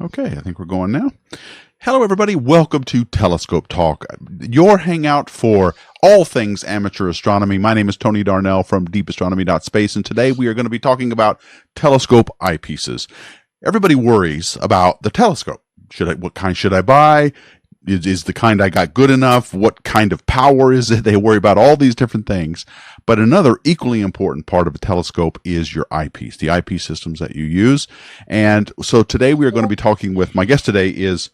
Okay, I think we're going now. Hello, everybody. Welcome to Telescope Talk, your hangout for all things amateur astronomy. My name is Tony Darnell from DEEPASTRONOMY.SPACE, and today we are going to be talking about telescope eyepieces. Everybody worries about the telescope. What kind should I buy? Is the kind I got good enough? What kind of power is it? They worry about all these different things. But another equally important part of a telescope is your eyepiece, the eyepiece systems that you use. And so today we are going to be talking with, my guest today is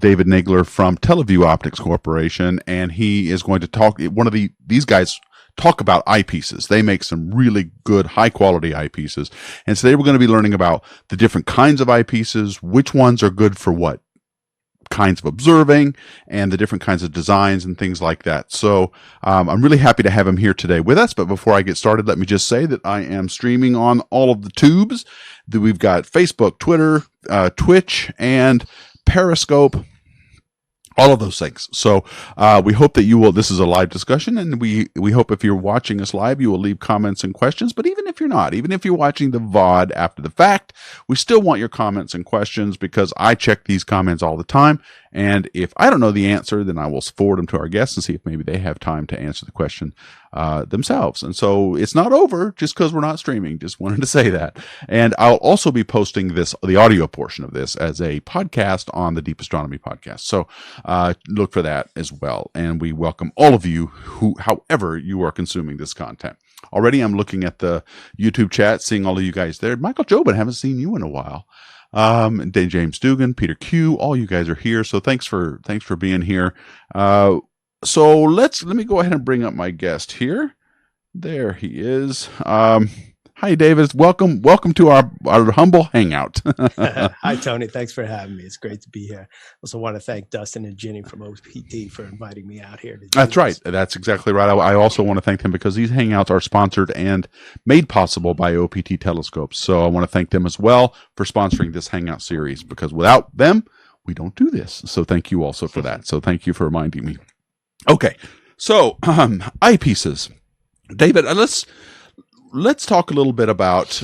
David Nagler from Televue Optics Corporation, and he is going to talk, these guys talk about eyepieces. They make some really good, high-quality eyepieces. And today we're going to be learning about the different kinds of eyepieces, which ones are good for what kinds of observing, and the different kinds of designs and things like that. So I'm really happy to have him here today with us. But before I get started, let me just say that I am streaming on all of the tubes. That we've got Facebook, Twitter, Twitch, and Periscope. All of those things. So we hope that you will, this is a live discussion, and we hope if you're watching us live, you will leave comments and questions. But even if you're not, even if you're watching the VOD after the fact, we still want your comments and questions, because I check these comments all the time. And if I don't know the answer, then I will forward them to our guests and see if maybe they have time to answer the question themselves. And so it's not over just because we're not streaming. Just wanted to say that. And I'll also be posting the audio portion of this as a podcast on the Deep Astronomy podcast. So look for that as well. And we welcome all of you who, however you are consuming this content. Already I'm looking at the YouTube chat, seeing all of you guys there. Michael Jobin, haven't seen you in a while. James Dugan, Peter Q, all you guys are here. So thanks for being here. So let me go ahead and bring up my guest here. There he is. Hi, David. Welcome to our humble hangout. Hi, Tony. Thanks for having me. It's great to be here. Also want to thank Dustin and Ginny from OPT for inviting me out here. That's right. That's exactly right. I also want to thank them because these hangouts are sponsored and made possible by OPT Telescopes. So I want to thank them as well for sponsoring this hangout series, because without them, we don't do this. So thank you also for that. So thank you for reminding me. Okay. So eyepieces. David, let's talk a little bit about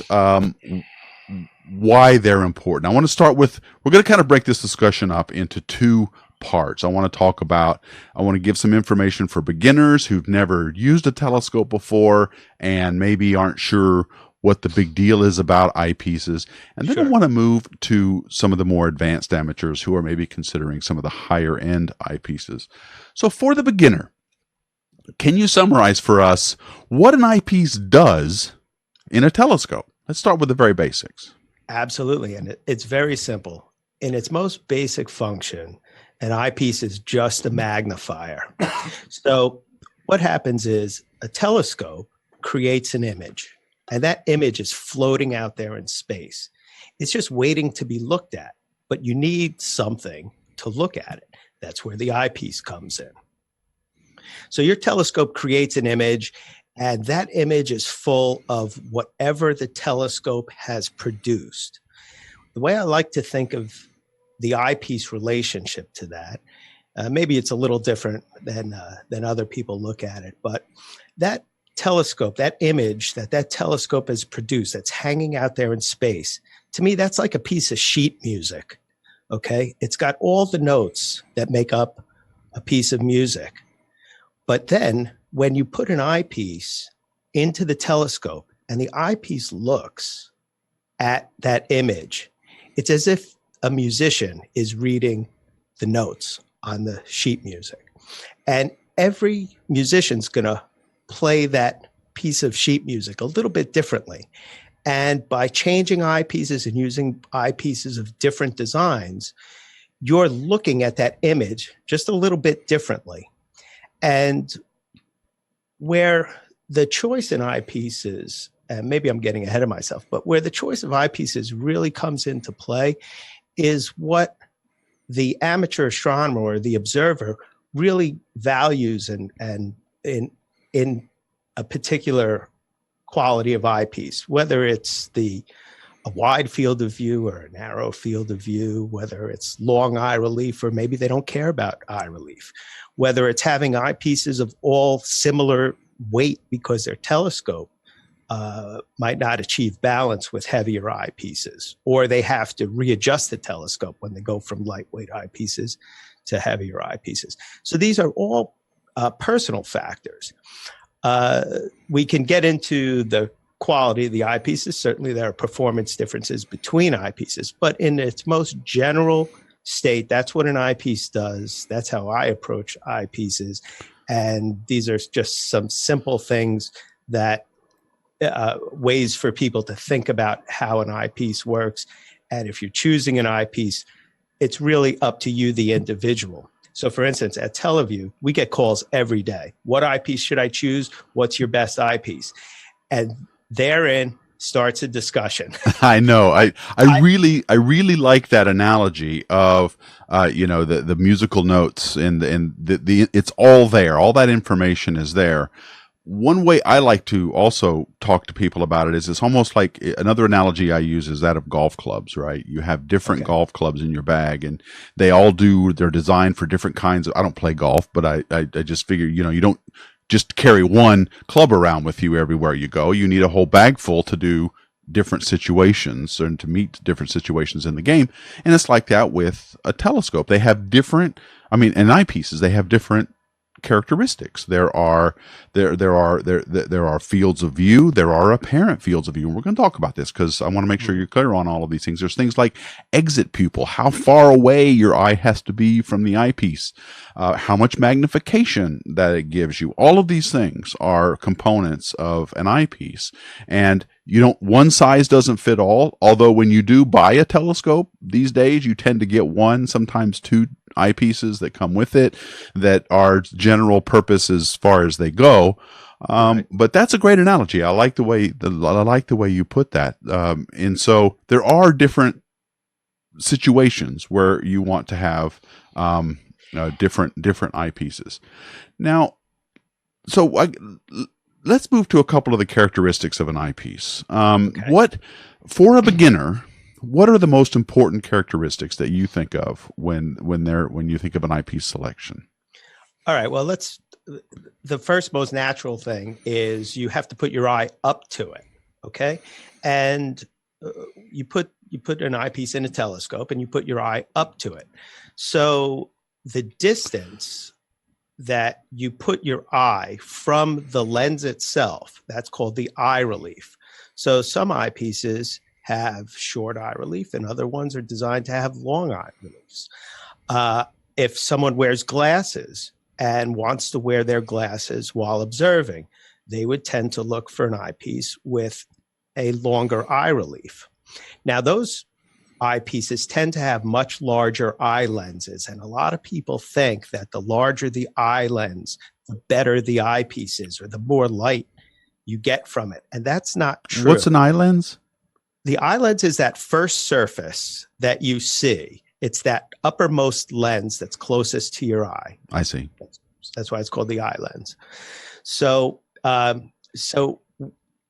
why they're important. I want to start with, we're going to kind of break this discussion up into two parts. I want to give some information for beginners who've never used a telescope before and maybe aren't sure what the big deal is about eyepieces. And then I want to move to some of the more advanced amateurs who are maybe considering some of the higher end eyepieces. So for the beginner, can you summarize for us what an eyepiece does in a telescope? Let's start with the very basics. Absolutely. And it's very simple. In its most basic function, an eyepiece is just a magnifier. So what happens is a telescope creates an image, and that image is floating out there in space. It's just waiting to be looked at, but you need something to look at it. That's where the eyepiece comes in. So your telescope creates an image, and that image is full of whatever the telescope has produced. The way I like to think of the eyepiece relationship to that, maybe it's a little different than other people look at it, but that telescope, that image that telescope has produced, that's hanging out there in space, to me, that's like a piece of sheet music, okay? It's got all the notes that make up a piece of music. But then when you put an eyepiece into the telescope and the eyepiece looks at that image, it's as if a musician is reading the notes on the sheet music. And every musician's going to play that piece of sheet music a little bit differently. And by changing eyepieces and using eyepieces of different designs, you're looking at that image just a little bit differently. And where the choice in eyepieces, and maybe I'm getting ahead of myself, but where the choice of eyepieces really comes into play is what the amateur astronomer or the observer really values and in a particular quality of eyepiece, whether it's a wide field of view or a narrow field of view, whether it's long eye relief, or maybe they don't care about eye relief, whether it's having eyepieces of all similar weight because they're telescope might not achieve balance with heavier eyepieces, or they have to readjust the telescope when they go from lightweight eyepieces to heavier eyepieces. So these are all personal factors. We can get into the quality of the eyepieces. Certainly there are performance differences between eyepieces, but in its most general state, that's what an eyepiece does. That's how I approach eyepieces. And these are just some simple things that ways for people to think about how an eyepiece works. And if you're choosing an eyepiece, it's really up to you, the individual. So for instance, at Televue, we get calls every day. What eyepiece should I choose? What's your best eyepiece? And therein starts a discussion. I know. I really like that analogy of the musical notes and the it's all there. All that information is there. One way I like to also talk to people about it is it's almost like another analogy I use is that of golf clubs, right? You have different golf clubs in your bag and they're designed for different kinds of, I don't play golf, but I just figure, you don't just carry one club around with you everywhere you go. You need a whole bag full to do different situations and to meet different situations in the game. And it's like that with a telescope. They have different, and eyepieces, they have different characteristics. There are fields of view. There are apparent fields of view. And we're going to talk about this because I want to make sure you're clear on all of these things. There's things like exit pupil, how far away your eye has to be from the eyepiece, how much magnification that it gives you. All of these things are components of an eyepiece. And one size doesn't fit all. Although when you do buy a telescope these days, you tend to get one, sometimes two eyepieces that come with it that are general purpose as far as they go. Right. But that's a great analogy. I like the way you put that. And so there are different situations where you want to have different eyepieces. Now, let's move to a couple of the characteristics of an eyepiece. For a beginner, what are the most important characteristics that you think of when you think of an eyepiece selection? All right. Well, the first most natural thing is you have to put your eye up to it. Okay. And you put an eyepiece in a telescope and you put your eye up to it. So the distance that you put your eye from the lens itself, that's called the eye relief. So some eyepieces have short eye relief and other ones are designed to have long eye reliefs. If someone wears glasses and wants to wear their glasses while observing, they would tend to look for an eyepiece with a longer eye relief. Now, those eyepieces tend to have much larger eye lenses, and a lot of people think that the larger the eye lens, the better the eyepiece is, or the more light you get from it. And that's not true. What's an eye lens? The eye lens is that first surface that you see. It's that uppermost lens that's closest to your eye. I see. That's why it's called the eye lens. So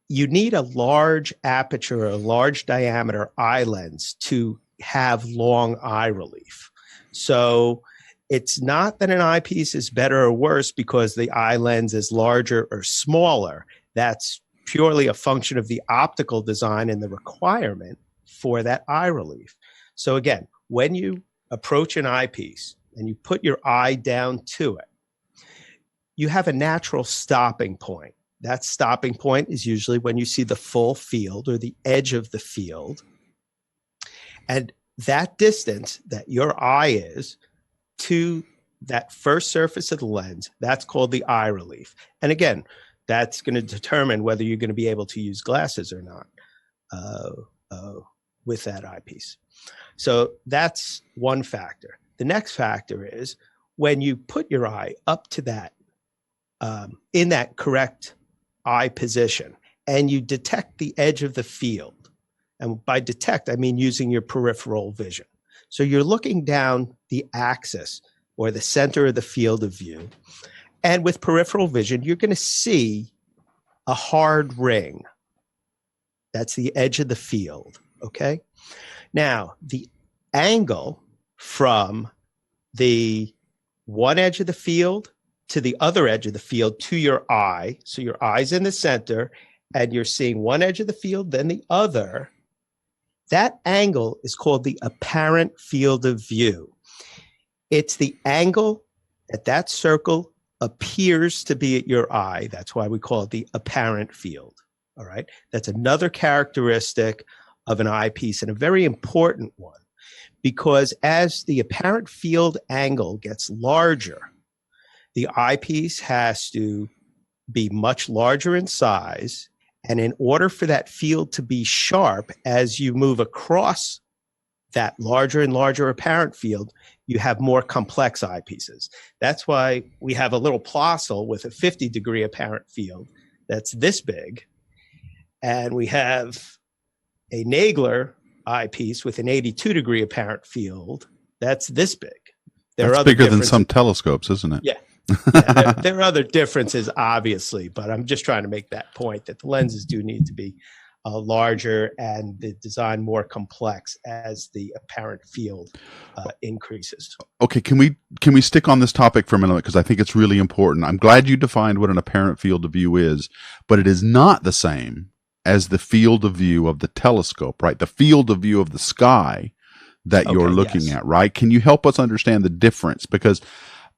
you need a large aperture, a large diameter eye lens to have long eye relief. So it's not that an eyepiece is better or worse because the eye lens is larger or smaller. That's purely a function of the optical design and the requirement for that eye relief. So again, when you approach an eyepiece and you put your eye down to it, you have a natural stopping point. That stopping point is usually when you see the full field or the edge of the field. And that distance that your eye is to that first surface of the lens, that's called the eye relief. And again, that's going to determine whether you're going to be able to use glasses or not with that eyepiece. So that's one factor. The next factor is when you put your eye up to that, in that correct eye position, and you detect the edge of the field. And by detect, I mean using your peripheral vision. So you're looking down the axis or the center of the field of view. And with peripheral vision, you're going to see a hard ring. That's the edge of the field. Okay. Now, the angle from the one edge of the field to the other edge of the field to your eye, so your eye's in the center and you're seeing one edge of the field, then the other, that angle is called the apparent field of view. It's the angle that circle appears to be at your eye. That's why we call it the apparent field. All right. That's another characteristic of an eyepiece, and a very important one, because as the apparent field angle gets larger, the eyepiece has to be much larger in size. And in order for that field to be sharp, as you move across that larger and larger apparent field, you have more complex eyepieces. That's why we have a little Plössl with a 50-degree apparent field that's this big. And we have a Nagler eyepiece with an 82-degree apparent field that's this big. That's bigger than some telescopes, isn't it? Yeah. Yeah, there are other differences, obviously, but I'm just trying to make that point that the lenses do need to be larger and the design more complex as the apparent field increases. Okay, can we stick on this topic for a minute, because I think it's really important. I'm glad you defined what an apparent field of view is, but it is not the same as the field of view of the telescope, right? The field of view of the sky that you're looking at, right? Can you help us understand the difference? Because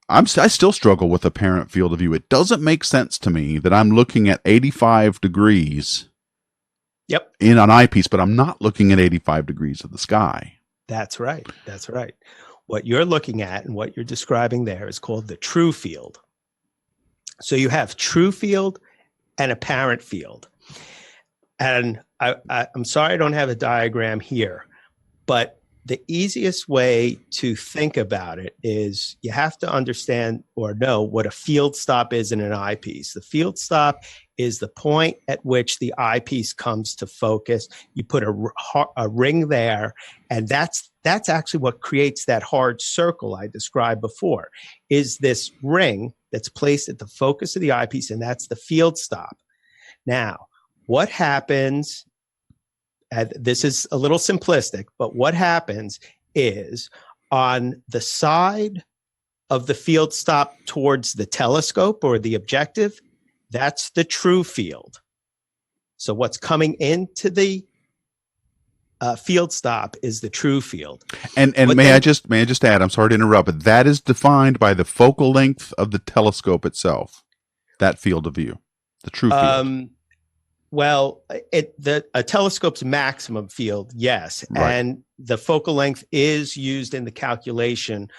I still struggle with apparent field of view. It doesn't make sense to me that I'm looking at 85 degrees in an eyepiece, but I'm not looking at 85 degrees of the sky. That's right. That's right. What you're looking at and what you're describing there is called the true field. So you have true field and apparent field. And I'm sorry I don't have a diagram here, but the easiest way to think about it is you have to understand or know what a field stop is in an eyepiece. The field stop is the point at which the eyepiece comes to focus. You put a ring there, and that's actually what creates that hard circle I described before, is this ring that's placed at the focus of the eyepiece, and that's the field stop. Now, what happens, and this is a little simplistic, but what happens is on the side of the field stop towards the telescope or the objective, that's the true field. So what's coming into the field stop is the true field. And may I just add, I'm sorry to interrupt, but that is defined by the focal length of the telescope itself, that field of view, the true field. Well, a telescope's maximum field, yes. Right. And the focal length is used in the calculation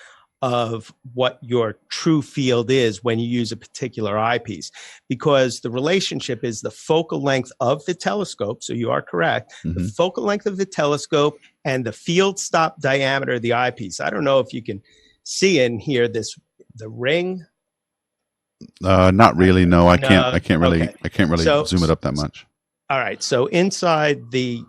of what your true field is when you use a particular eyepiece, because the relationship is the focal length of the telescope. So you are correct. Mm-hmm. The focal length of the telescope and the field stop diameter of the eyepiece. I don't know if you can see in here the ring. Not really. No, I can't really zoom it up that much. All right. So inside the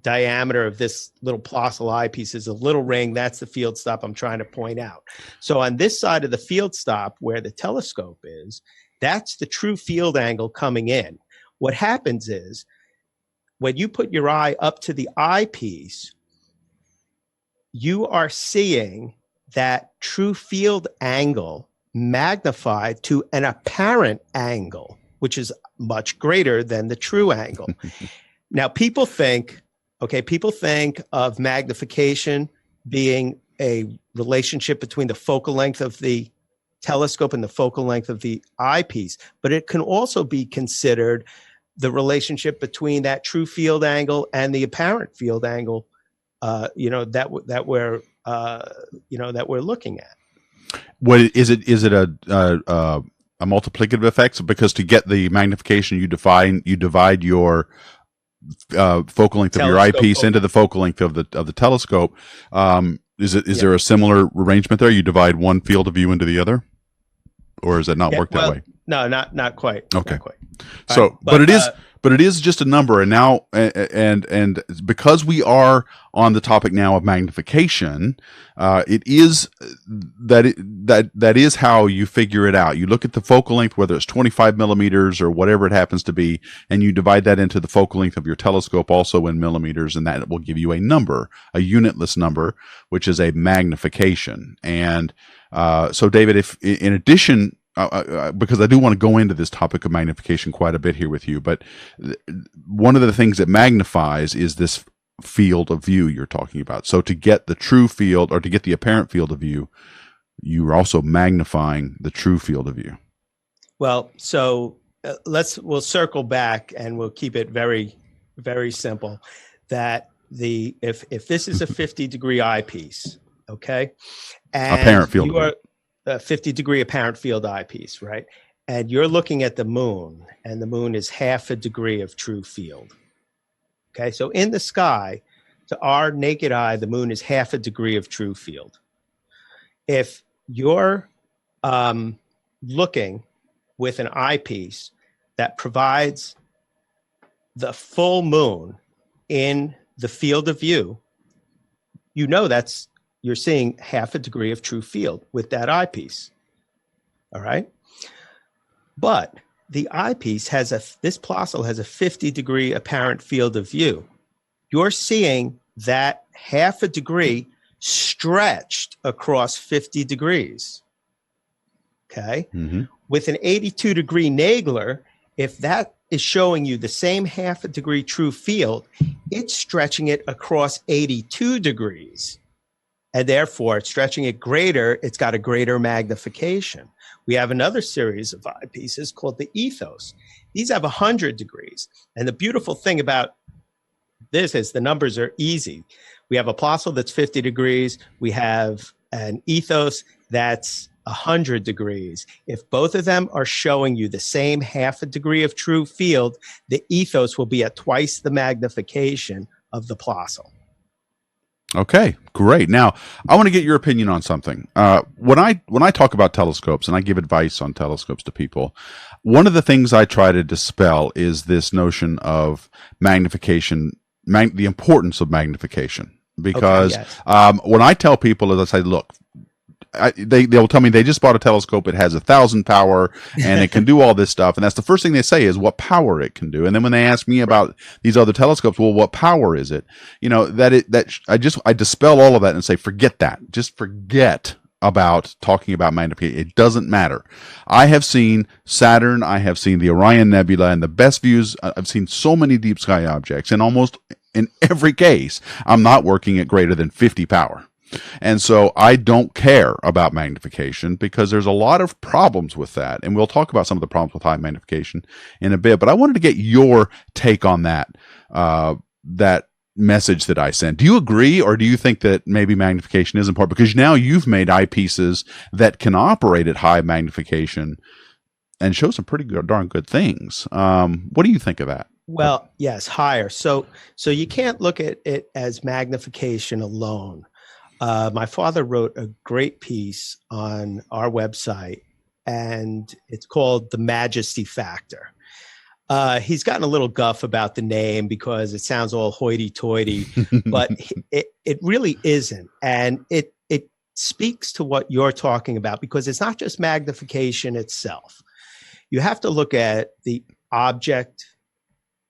diameter of this little Plössl eyepiece is a little ring. That's the field stop I'm trying to point out. So on this side of the field stop where the telescope is, that's the true field angle coming in. What happens is when you put your eye up to the eyepiece, you are seeing that true field angle magnified to an apparent angle, which is much greater than the true angle. Now, people think of magnification being a relationship between the focal length of the telescope and the focal length of the eyepiece, but it can also be considered the relationship between that true field angle and the apparent field angle, that we're looking at. What is it? Is it a multiplicative effect? So because to get the magnification, you divide your focal length of your eyepiece into the focal length of the telescope. Is there a similar arrangement there? You divide one field of view into the other, or does it not work that way? No, not quite. Okay. Not quite. So, right, but it is just a number, and now and because we are on the topic now of magnification, it is that is how you figure it out. You look at the focal length, whether it's 25 millimeters or whatever it happens to be, and you divide that into the focal length of your telescope, also in millimeters, and that will give you a number, a unitless number, which is a magnification. And so, David, if in addition because I do want to go into this topic of magnification quite a bit here with you, but one of the things that magnifies is this field of view you're talking about. So to get the true field, or to get the apparent field of view, you're also magnifying the true field of view. Well, so we'll circle back and we'll keep it very, very simple. That if this is a 50-degree eyepiece, okay, and Apparent field you are a 50-degree apparent field eyepiece, right? And you're looking at the moon, and the moon is half a degree of true field. Okay, so in the sky, to our naked eye, the moon is half a degree of true field. If you're looking with an eyepiece that provides the full moon in the field of view, you know you're seeing half a degree of true field with that eyepiece. All right. But the eyepiece this Plössl has a 50-degree apparent field of view. You're seeing that half a degree stretched across 50 degrees. Okay. Mm-hmm. With an 82-degree Nagler, if that is showing you the same half a degree true field, it's stretching it across 82 degrees. And therefore, stretching it greater, it's got a greater magnification. We have another series of eyepieces called the Ethos. These have 100 degrees. And the beautiful thing about this is the numbers are easy. We have a Plössl that's 50 degrees. We have an Ethos that's 100 degrees. If both of them are showing you the same half a degree of true field, the Ethos will be at twice the magnification of the Plössl. Okay, great. Now, I want to get your opinion on something. When I talk about telescopes and I give advice on telescopes to people, one of the things I try to dispel is this notion of magnification, the importance of magnification. Because when I tell people, as I say, look, they'll tell me they just bought a telescope. It has 1,000 power and it can do all this stuff. And that's the first thing they say is what power it can do. And then when they ask me about these other telescopes, well, what power is it? You know, I dispel all of that and say, forget that. Just forget about talking about magnification. It doesn't matter. I have seen Saturn. I have seen the Orion Nebula, and the best views. I've seen so many deep sky objects, and almost in every case, I'm not working at greater than 50 power. And so I don't care about magnification because there's a lot of problems with that. And we'll talk about some of the problems with high magnification in a bit. But I wanted to get your take on that, that message that I sent. Do you agree, or do you think that maybe magnification is important? Because now you've made eyepieces that can operate at high magnification and show some pretty darn good things. What do you think of that? Well, yes, higher. So you can't look at it as magnification alone. My father wrote a great piece on our website, and it's called The Majesty Factor. He's gotten a little guff about the name because it sounds all hoity-toity, but it really isn't. And it speaks to what you're talking about, because it's not just magnification itself. You have to look at the object.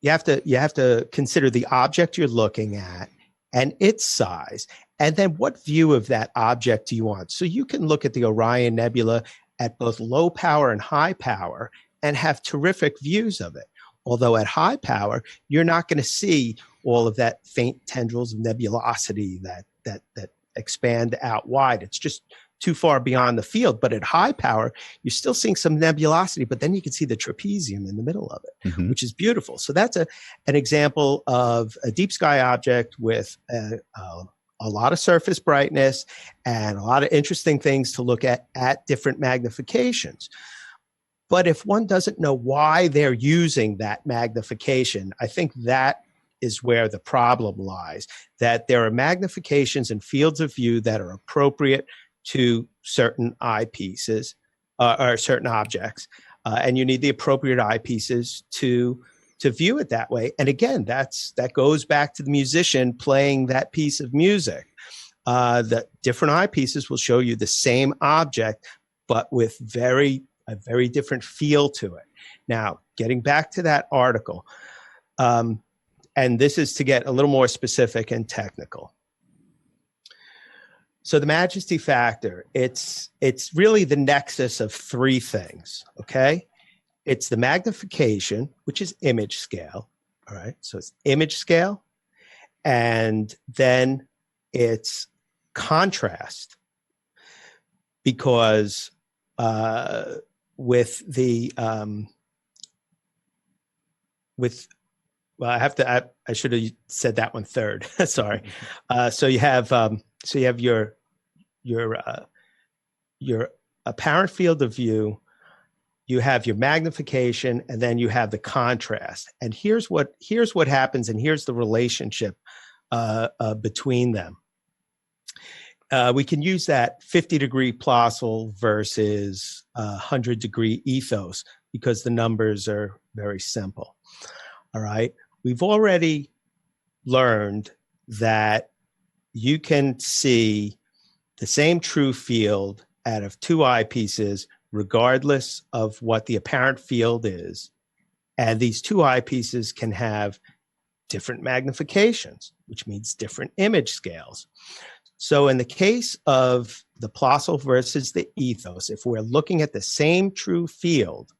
You have to consider the object you're looking at and its size. And then what view of that object do you want? So you can look at the Orion Nebula at both low power and high power and have terrific views of it. Although at high power, you're not going to see all of that faint tendrils of nebulosity that expand out wide. It's just too far beyond the field. But at high power, you're still seeing some nebulosity, but then you can see the trapezium in the middle of it, mm-hmm. which is beautiful. So that's an example of a deep sky object with a lot of surface brightness and a lot of interesting things to look at different magnifications. But if one doesn't know why they're using that magnification, I think that is where the problem lies, that there are magnifications and fields of view that are appropriate to certain eyepieces or certain objects. And you need the appropriate eyepieces to view it that way. And again, that goes back to the musician playing that piece of music. The different eyepieces will show you the same object, but with a very different feel to it. Now, getting back to that article, and this is to get a little more specific and technical. So the majesty factor, it's really the nexus of three things, okay? It's the magnification, which is image scale, all right? So it's image scale, and then it's contrast, because with the I should have said that one third. Sorry. So you have your apparent field of view, you have your magnification, and then you have the contrast. And here's what happens, and here's the relationship between them. We can use that 50-degree Plossl versus 100-degree ethos because the numbers are very simple. All right. We've already learned that you can see the same true field out of two eyepieces, regardless of what the apparent field is. And these two eyepieces can have different magnifications, which means different image scales. So in the case of the Plossl versus the ethos, if we're looking at the same true field,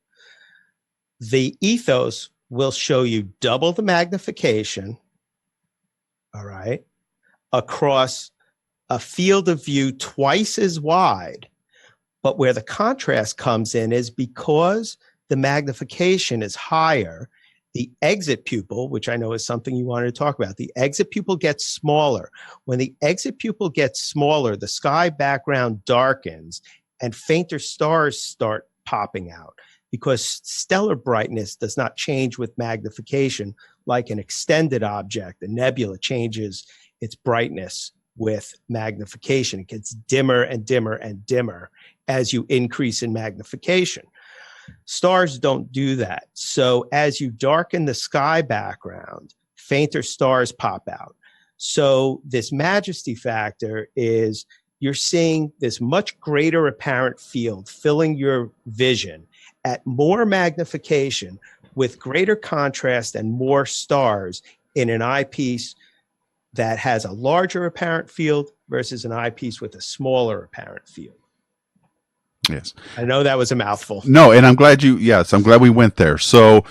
the ethos will show you double the magnification, all right, across a field of view twice as wide. But where the contrast comes in is because the magnification is higher, the exit pupil, which I know is something you wanted to talk about, the exit pupil gets smaller. When the exit pupil gets smaller, the sky background darkens and fainter stars start popping out, because stellar brightness does not change with magnification like an extended object. A nebula changes its brightness with magnification. It gets dimmer and dimmer and dimmer as you increase in magnification. Stars don't do that. So as you darken the sky background, fainter stars pop out. So this majesty factor is you're seeing this much greater apparent field filling your vision at more magnification with greater contrast and more stars in an eyepiece that has a larger apparent field versus an eyepiece with a smaller apparent field. Yes. I know that was a mouthful. No, and I'm glad I'm glad we went there. So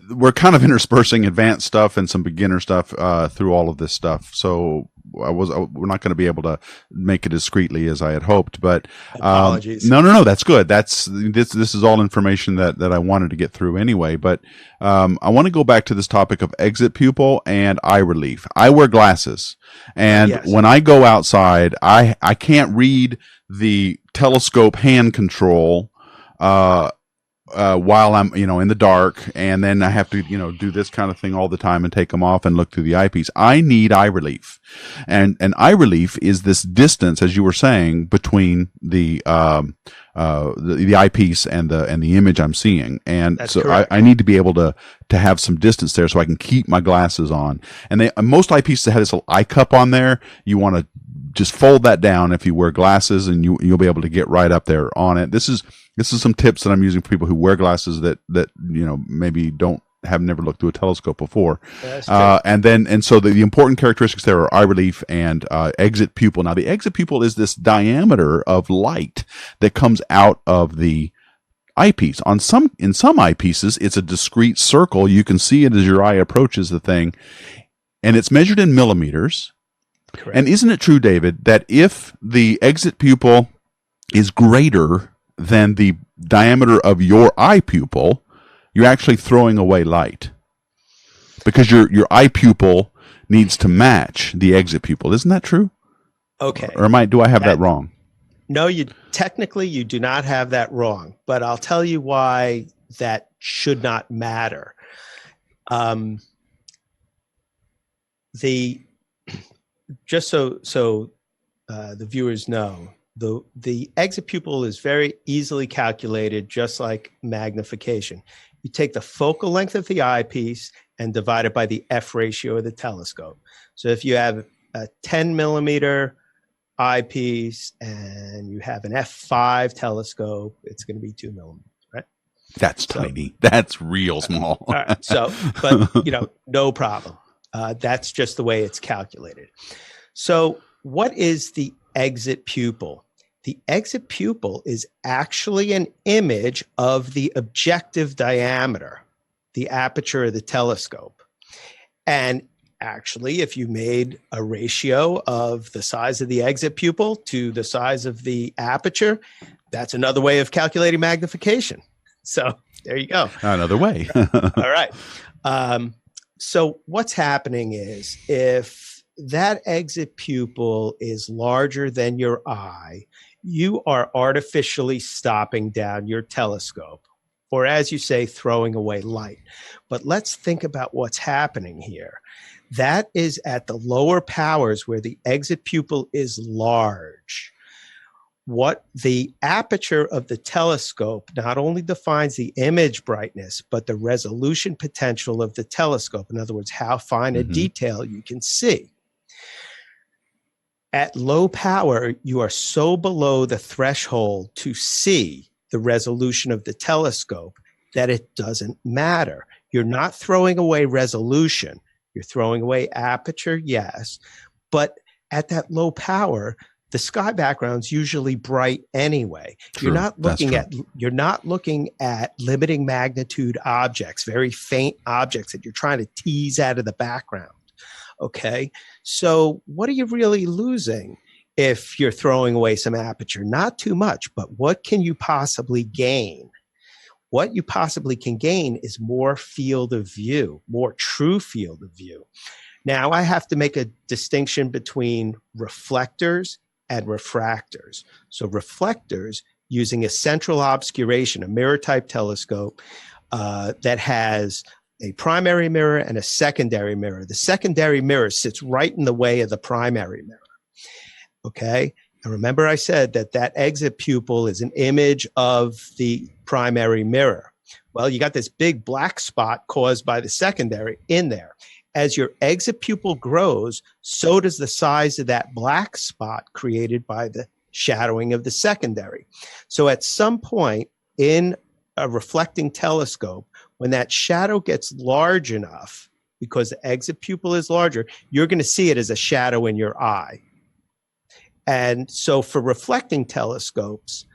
we're kind of interspersing advanced stuff and some beginner stuff through all of this stuff. So we're not going to be able to make it as discreetly as I had hoped, but apologies. No, that's good. This is all information that I wanted to get through anyway, but I want to go back to this topic of exit pupil and eye relief. I wear glasses, and Yes. when I go outside, I can't read the telescope hand control while I'm, in the dark, and then I have to, do this kind of thing all the time and take them off and look through the eyepiece. I need eye relief, and eye relief is this distance, as you were saying, between the eyepiece and the image I'm seeing, and That's so correct. I need to be able to have some distance there so I can keep my glasses on. And most eyepieces have this little eye cup on there. You want to just fold that down if you wear glasses, and you'll be able to get right up there on it. This is some tips that I'm using for people who wear glasses that maybe have never looked through a telescope before. And so the important characteristics there are eye relief and exit pupil. Now the exit pupil is this diameter of light that comes out of the eyepiece. In some eyepieces, it's a discrete circle. You can see it as your eye approaches the thing, and it's measured in millimeters. Correct. And isn't it true, David, that if the exit pupil is greater than the diameter of your eye pupil, you're actually throwing away light, because your eye pupil needs to match the exit pupil? Isn't that true? Okay. Or do I have that wrong? No, you do not have that wrong, but I'll tell you why that should not matter. Just so the viewers know, the exit pupil is very easily calculated, just like magnification. You take the focal length of the eyepiece and divide it by the F ratio of the telescope. So if you have a 10 millimeter eyepiece and you have an F5 telescope, it's going to be 2 millimeters, right? That's tiny. That's real small. All right. So, but no problem. That's just the way it's calculated. So what is the exit pupil. The exit pupil is actually an image of the objective diameter, the aperture of the telescope. And actually, if you made a ratio of the size of the exit pupil to the size of the aperture, that's another way of calculating magnification. So there you go. Another way. All right. So what's happening is if that exit pupil is larger than your eye, you are artificially stopping down your telescope, or as you say, throwing away light. But let's think about what's happening here. That is at the lower powers where the exit pupil is large. What the aperture of the telescope not only defines the image brightness, but the resolution potential of the telescope. In other words, how fine a detail you can see. At low power, you are so below the threshold to see the resolution of the telescope that it doesn't matter. You're not throwing away resolution. You're throwing away aperture, yes. But at that low power, the sky background's usually bright anyway. True. You're not looking at limiting magnitude objects, very faint objects that you're trying to tease out of the background. Okay, so what are you really losing if you're throwing away some aperture? Not too much, but what can you possibly gain? What you possibly can gain is more field of view, more true field of view. Now, I have to make a distinction between reflectors and refractors. So reflectors, using a central obscuration, a mirror-type telescope that has a primary mirror and a secondary mirror. The secondary mirror sits right in the way of the primary mirror. Okay? And remember I said that that exit pupil is an image of the primary mirror. Well, you got this big black spot caused by the secondary in there. As your exit pupil grows, so does the size of that black spot created by the shadowing of the secondary. So at some point in a reflecting telescope, when that shadow gets large enough, because the exit pupil is larger, you're going to see it as a shadow in your eye. And so for reflecting telescopes,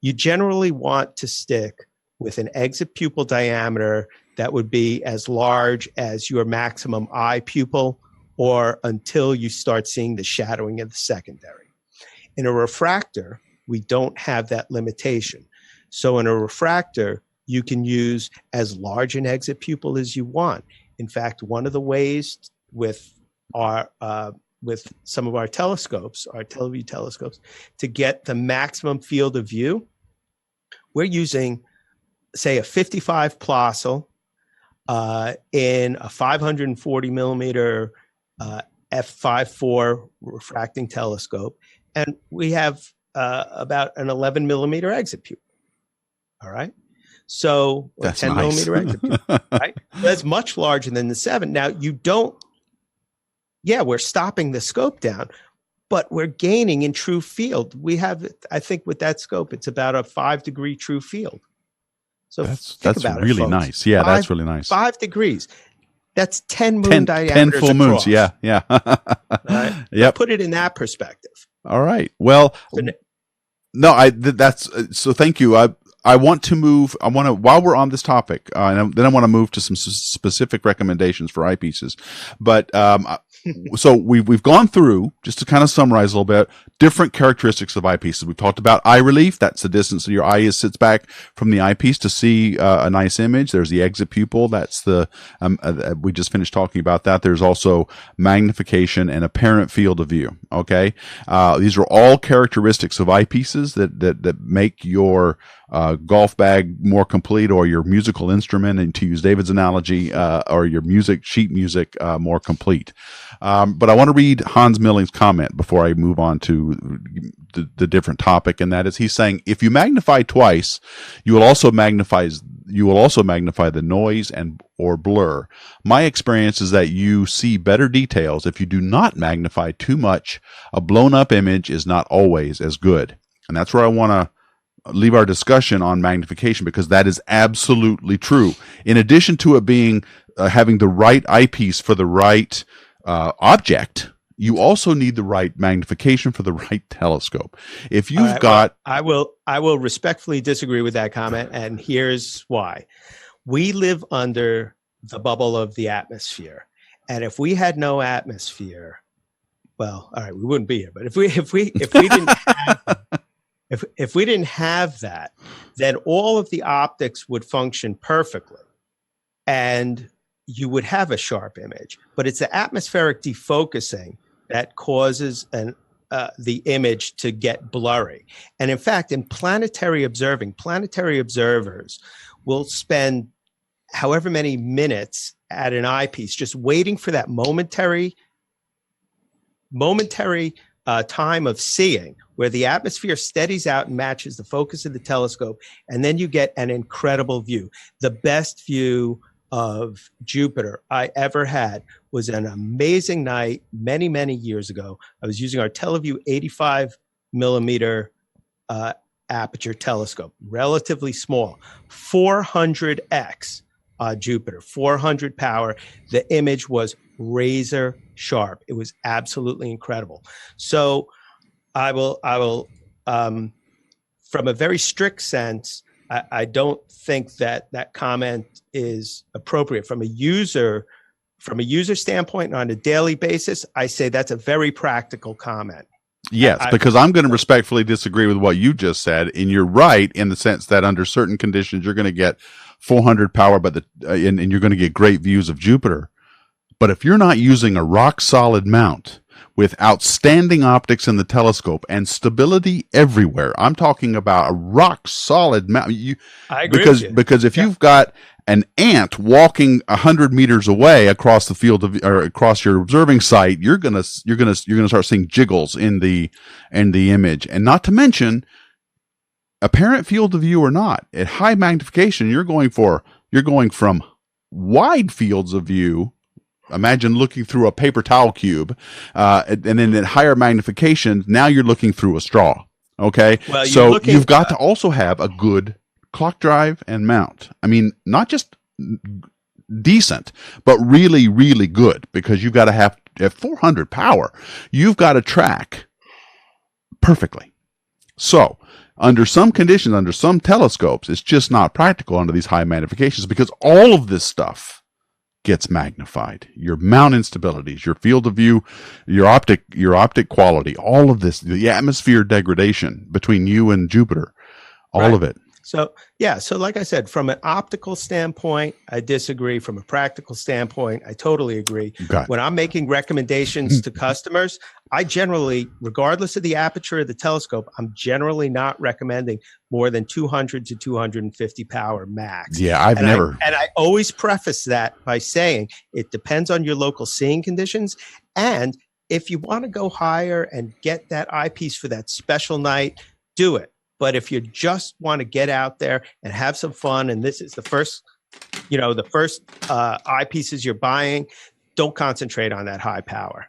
you generally want to stick with an exit pupil diameter that would be as large as your maximum eye pupil, or until you start seeing the shadowing of the secondary. In a refractor, we don't have that limitation. So in a refractor, you can use as large an exit pupil as you want. In fact, one of the ways with some of our telescopes, our Televue telescopes, to get the maximum field of view, we're using, say, a 55 Plössl in a 540 millimeter f/4 refracting telescope, and we have about an 11 millimeter exit pupil. All right. So that's 10 nice. millimeter exit pupil, right? That's much larger than the 7. Now we're stopping the scope down, but we're gaining in true field. We have, I think with that scope, it's about a 5-degree true field. So that's about really it, nice. Yeah, that's really nice. 5 degrees. That's 10 moon diameters 10 full moons. across. Yeah. Right? Yep. Put it in that perspective. All right. Well, so thank you. I want to move. While we're on this topic, then I want to move to some specific recommendations for eyepieces. But so we've gone through, just to kind of summarize a little bit, different characteristics of eyepieces. We talked about eye relief. That's the distance that your eye sits back from the eyepiece to see a nice image. There's the exit pupil. That's the we just finished talking about that. There's also magnification and apparent field of view. Okay, these are all characteristics of eyepieces that make your golf bag more complete, or your musical instrument, and to use David's analogy, or your sheet music more complete. But I want to read Hans Milling's comment before I move on to the different topic, and that is, he's saying, if you magnify twice, you will also magnify the noise or blur. My experience is that you see better details. If you do not magnify too much, a blown up image is not always as good. And that's where I want to leave our discussion on magnification, because that is absolutely true. In addition to it being having the right eyepiece for the right object, you also need the right magnification for the right telescope. If you've right, got, well, I will respectfully disagree with that comment, and here's why. We live under the bubble of the atmosphere, and if we had no atmosphere, well, all right, we wouldn't be here. But if we didn't have if we didn't have that, then all of the optics would function perfectly, and you would have a sharp image. But it's the atmospheric defocusing that causes the image to get blurry. And in fact, in planetary observers will spend however many minutes at an eyepiece just waiting for that momentary time of seeing, where the atmosphere steadies out and matches the focus of the telescope, and then you get an incredible view. The best view of Jupiter I ever had was an amazing night many, many years ago. I was using our Televue 85 millimeter aperture telescope, relatively small, 400x Jupiter, 400 power. The image was razor sharp. It was absolutely incredible. So I will from a very strict sense, I don't think that comment is appropriate. From a user standpoint, on a daily basis, I say that's a very practical comment. yes, because I'm going to respectfully disagree with what you just said, and you're right in the sense that under certain conditions, you're going to get 400 power, and you're going to get great views of Jupiter. But if you're not using a rock solid mount with outstanding optics in the telescope and stability everywhere, I'm talking about a rock solid mount. I agree because if you've got an ant walking 100 meters away across the field or across your observing site, you're gonna start seeing jiggles in the image, and not to mention apparent field of view or not, at high magnification, you're going from wide fields of view. Imagine looking through a paper towel cube, and then at higher magnification, now you're looking through a straw. Okay, well, so you've got to also have a good clock drive and mount. I mean, not just decent, but really, really good, because you've got to have at 400 power. You've got to track perfectly. So under some conditions, under some telescopes, it's just not practical under these high magnifications, because all of this stuff gets magnified. Your mount instabilities, your field of view, your optic quality, all of this, the atmosphere degradation between you and Jupiter, all of it. So like I said, from an optical standpoint, I disagree. From a practical standpoint, I totally agree. Okay. When I'm making recommendations to customers, I generally, regardless of the aperture of the telescope, I'm generally not recommending more than 200 to 250 power max. Yeah, I've never. I always preface that by saying it depends on your local seeing conditions. And if you want to go higher and get that eyepiece for that special night, do it. But if you just want to get out there and have some fun, and this is the first eyepieces you're buying, don't concentrate on that high power.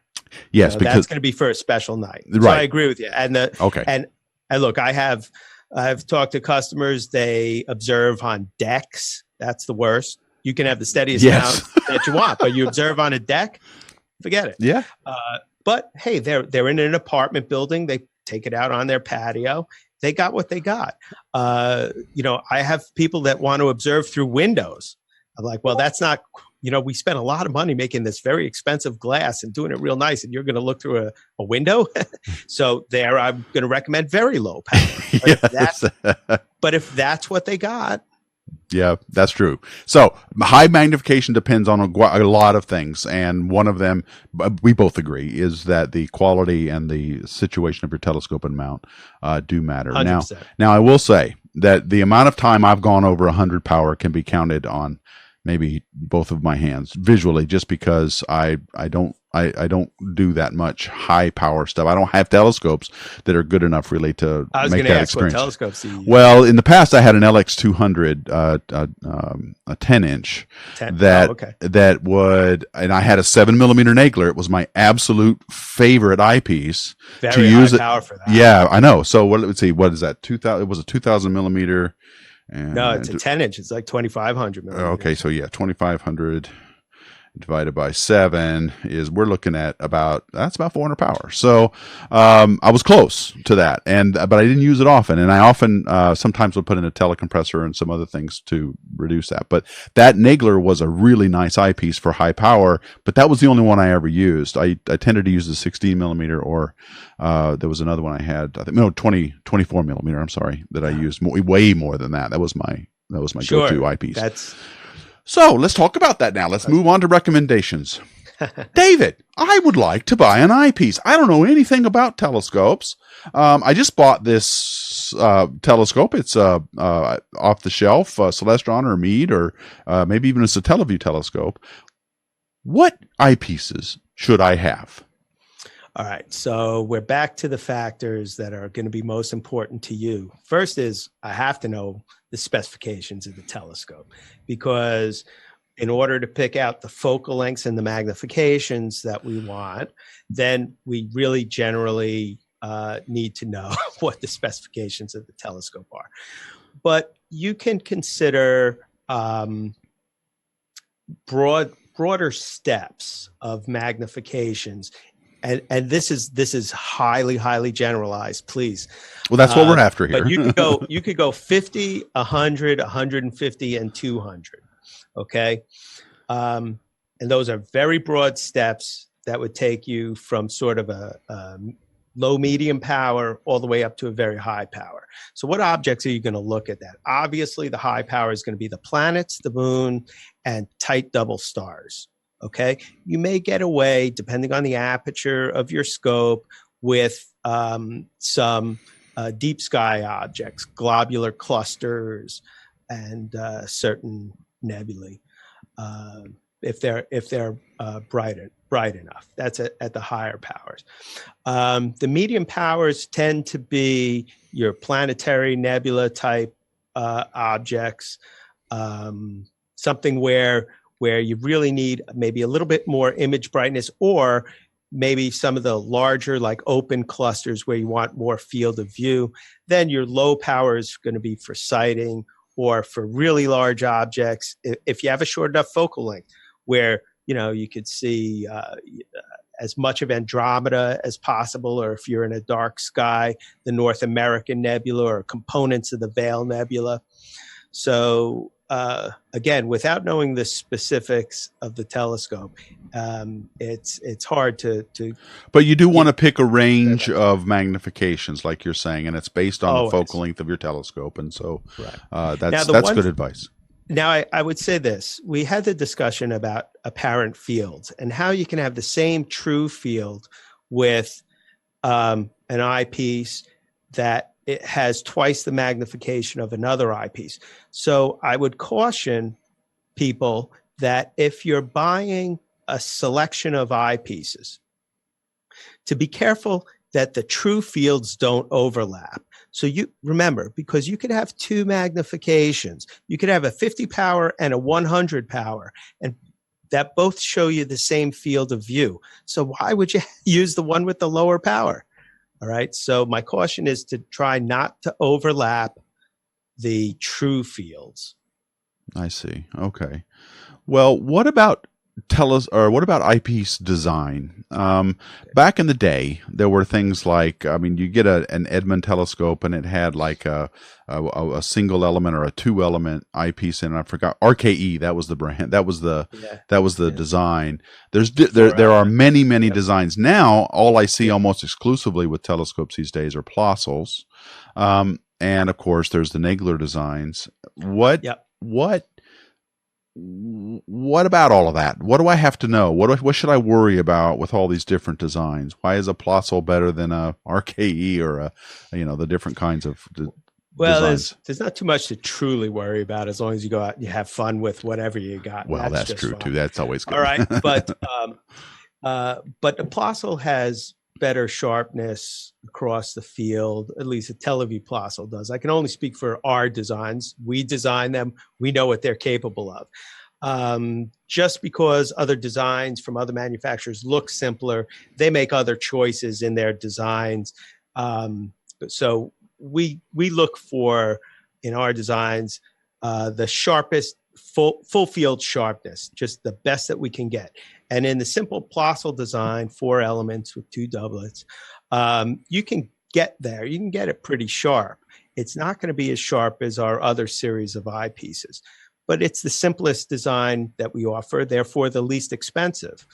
Yes, because that's going to be for a special night. Right. So I agree with you. And okay. And look, I've talked to customers. They observe on decks. That's the worst. You can have the steadiest mount that you want, but you observe on a deck, forget it. Yeah. But hey, they're in an apartment building. They take it out on their patio. They got what they got. I have people that want to observe through windows. I'm like, well, that's not, we spent a lot of money making this very expensive glass and doing it real nice, and you're going to look through a window. So there, I'm going to recommend very low power. But if that's what they got. Yeah, that's true. So high magnification depends on a lot of things, and one of them, we both agree, is that the quality and the situation of your telescope and mount do matter. 100%. Now I will say that the amount of time I've gone over 100 power can be counted on maybe both of my hands visually, just because I don't do that much high power stuff. I don't have telescopes that are good enough really to make that experience. What telescopes do you use? Well, in the past, I had an LX200, a 10-inch that would, and I had a 7 millimeter Nagler. It was my absolute favorite eyepiece to use. Very high power for that. Yeah, I know. So let's see, what is that? 2000. It was a 2000 millimeter. And no, it's a 10-inch. It's like 2,500 millimeters. Okay, so yeah, 2,500. divided by 7 is, we're looking at that's about 400 power. So I was close to that, but I didn't use it often, and I often sometimes would put in a telecompressor and some other things to reduce that. But that Nagler was a really nice eyepiece for high power, but that was the only one I ever used. I tended to use the 16 millimeter, or there was another one I had, I think, no, 24 millimeter, I'm sorry, that I used way more than that. That was my Sure. go-to eyepiece. So let's talk about that now. Let's move on to recommendations. David, I would like to buy an eyepiece. I don't know anything about telescopes. I just bought this telescope. It's off the shelf, Celestron or Meade, or maybe even it's a Televue telescope. What eyepieces should I have? All right, so we're back to the factors that are going to be most important to you. First is, I have to know the specifications of the telescope, because in order to pick out the focal lengths and the magnifications that we want, then we really generally need to know what the specifications of the telescope are. But you can consider broader steps of magnifications. And this is highly generalized, please. Well, that's what we're after here. But you could go 50, 100, 150, and 200. Okay, and those are very broad steps that would take you from sort of a low medium power all the way up to a very high power. So what objects are you going to look at that? Obviously, the high power is going to be the planets, the moon, and tight double stars. Okay, you may get away, depending on the aperture of your scope, with some deep sky objects, globular clusters, and certain nebulae, if they're bright enough. That's at the higher powers. The medium powers tend to be your planetary nebula type objects, something where you really need maybe a little bit more image brightness, or maybe some of the larger, like open clusters where you want more field of view. Then your low power is going to be for sighting, or for really large objects, if you have a short enough focal length where you could see as much of Andromeda as possible, or if you're in a dark sky, the North American Nebula or components of the Veil Nebula. So again, without knowing the specifics of the telescope, it's hard to. But you do want to pick a range of magnifications, like you're saying, and it's based on the focal length of your telescope, and so that's good advice. Now, I would say this: we had the discussion about apparent fields and how you can have the same true field with an eyepiece that it has twice the magnification of another eyepiece. So I would caution people that if you're buying a selection of eyepieces, to be careful that the true fields don't overlap. So you remember, because you could have two magnifications. You could have a 50 power and a 100 power, and that both show you the same field of view. So why would you use the one with the lower power? All right. So my caution is to try not to overlap the true fields. I see. Okay. Well, what about eyepiece design? Back in the day, there were things like, you get an Edmund telescope, and it had like a single element or a 2-element eyepiece in it. I forgot, RKE. That was the brand. That was the design. There are many designs now. All I see almost exclusively with telescopes these days are Plossls, and of course there's the Nagler designs. What about all of that? What do I have to know? What should I worry about with all these different designs? Why is a Plossl better than a RKE or the different kinds of designs? There's not too much to truly worry about as long as you go out and you have fun with whatever you got. Well, that's true too. That's always good. All right, but the Plossl has better sharpness across the field. At least a Televue Plossl does. I can only speak for our designs. We design them. We know what they're capable of. Just because other designs from other manufacturers look simpler, they make other choices in their designs. So we look for, in our designs, the sharpest full field sharpness, just the best that we can get. And in the simple Plossl design, 4 elements with 2 doublets, you can get there. You can get it pretty sharp. It's not going to be as sharp as our other series of eyepieces, but it's the simplest design that we offer, therefore the least expensive.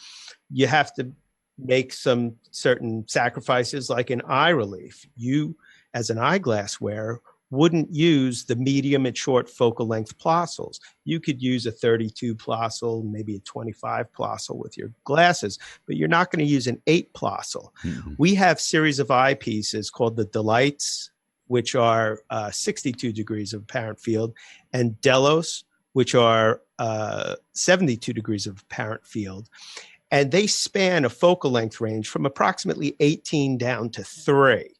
You have to make some certain sacrifices, like in eye relief. You, as an eyeglass wearer, wouldn't use the medium and short focal length Plossls. You could use a 32 Plossl, maybe a 25 Plossl with your glasses, but you're not going to use an 8 Plossl. Mm-hmm. We have series of eyepieces called the Delights, which are 62 degrees of apparent field, and Delos, which are 72 degrees of apparent field. And they span a focal length range from approximately 18 down to 3